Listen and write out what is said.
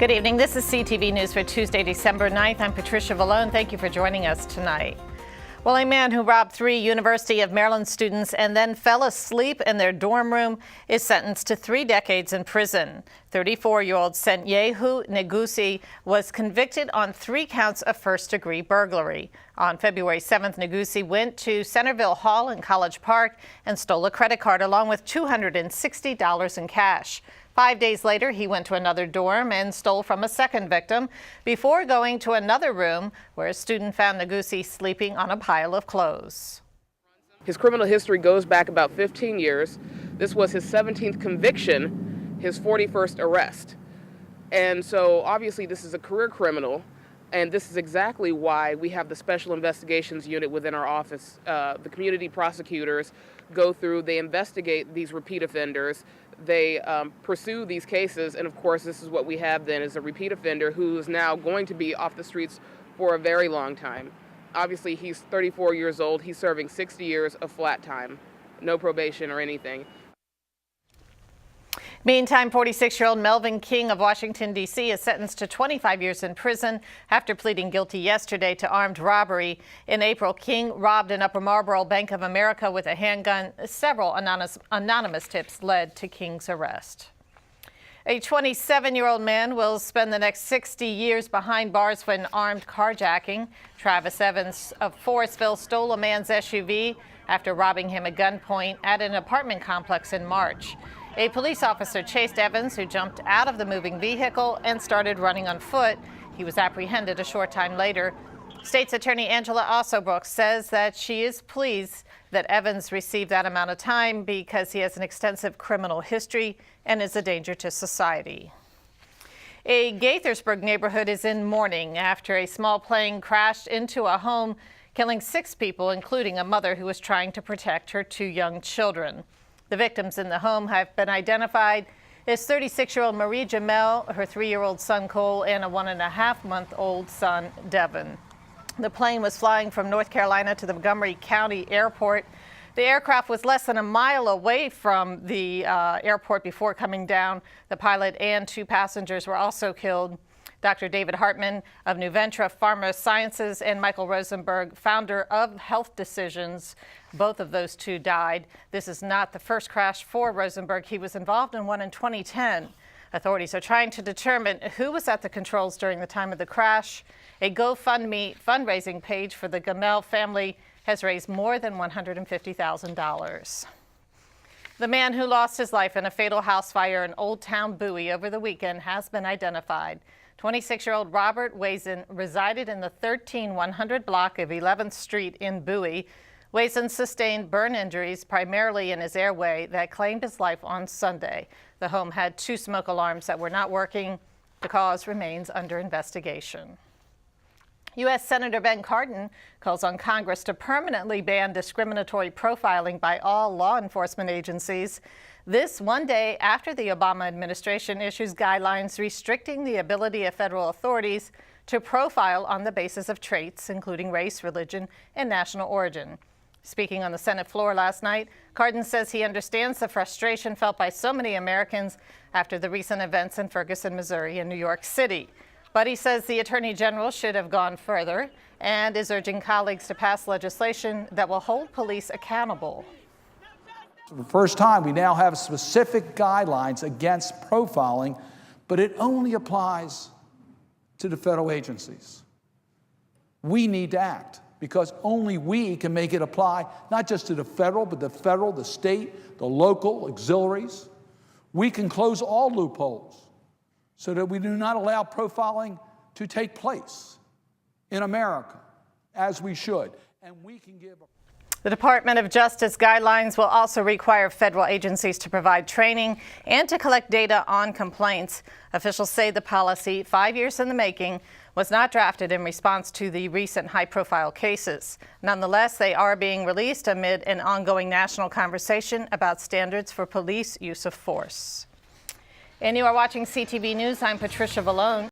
Good evening. This is CTV News for Tuesday, December 9th. I'm Patricia Vallone. Thank you for joining us tonight. Well, a man who robbed 3 University of Maryland students and then fell asleep in their dorm room is sentenced to 3 decades in prison. 34-year-old Senyehu Negusi was convicted on 3 counts of first-degree burglary. On February 7th, Negusi went to Centerville Hall in College Park and stole a credit card along with $260 in cash. 5 days later, he went to another dorm and stole from a second victim before going to another room where a student found Negusi sleeping on a pile of clothes. His criminal history goes back about 15 years. This was his 17th conviction, his 41st arrest. And so obviously this is a career criminal, and this is exactly why we have the Special Investigations Unit within our office. The community prosecutors go through, they investigate these repeat offenders, they pursue these cases, and of course this is what we have then is a repeat offender who is now going to be off the streets for a very long time. Obviously he's 34 years old, he's serving 60 years of flat time, no probation or anything. Meantime, 46-year-old Melvin King of Washington, D.C. is sentenced to 25 years in prison after pleading guilty yesterday to armed robbery. In April, King robbed an Upper Marlboro Bank of America with a handgun. Several anonymous tips led to King's arrest. A 27-year-old man will spend the next 60 years behind bars for an armed carjacking. Travis Evans of Forestville stole a man's SUV after robbing him at gunpoint at an apartment complex in March. A police officer chased Evans, who jumped out of the moving vehicle and started running on foot. He was apprehended a short time later. State's Attorney Angela Ossobrook says that she is pleased that Evans received that amount of time because he has an extensive criminal history and is a danger to society. A Gaithersburg neighborhood is in mourning after a small plane crashed into a home, killing 6 people, including a mother who was trying to protect her 2 young children. The victims in the home have been identified as 36-year-old Marie Jamel, her 3-year-old son Cole, and a 1.5-month-old son Devin. The plane was flying from North Carolina to the Montgomery County Airport. The aircraft was less than a mile away from the airport before coming down. The pilot and 2 passengers were also killed. Dr. David Hartman of New Ventura Pharma Sciences and Michael Rosenberg, founder of Health Decisions, both of those 2 died. This is not the first crash for Rosenberg. He was involved in one in 2010. Authorities are trying to determine who was at the controls during the time of the crash. A GoFundMe fundraising page for the Gamel family has raised more than $150,000. The man who lost his life in a fatal house fire in Old Town Bowie over the weekend has been identified. 26-year-old Robert Wazen resided in the 13100 block of 11th Street in Bowie. Wazen sustained burn injuries primarily in his airway that claimed his life on Sunday. The home had 2 smoke alarms that were not working. The cause remains under investigation. U.S. Senator Ben Cardin calls on Congress to permanently ban discriminatory profiling by all law enforcement agencies. This one day after the Obama administration issues guidelines restricting the ability of federal authorities to profile on the basis of traits, including race, religion, and national origin. Speaking on the Senate floor last night, Cardin says he understands the frustration felt by so many Americans after the recent events in Ferguson, Missouri, and New York City. But he says the Attorney General should have gone further and is urging colleagues to pass legislation that will hold police accountable. For the first time, we now have specific guidelines against profiling, but it only applies to the federal agencies. We need to act because only we can make it apply not just to the federal, but the federal, the state, the local auxiliaries. We can close all loopholes so that we do not allow profiling to take place in America as we should. And we can give The Department of Justice guidelines will also require federal agencies to provide training and to collect data on complaints. Officials say the policy, 5 years in the making, was not drafted in response to the recent high-profile cases. Nonetheless, they are being released amid an ongoing national conversation about standards for police use of force. And you are watching CTV News. I'm Patricia Vallone.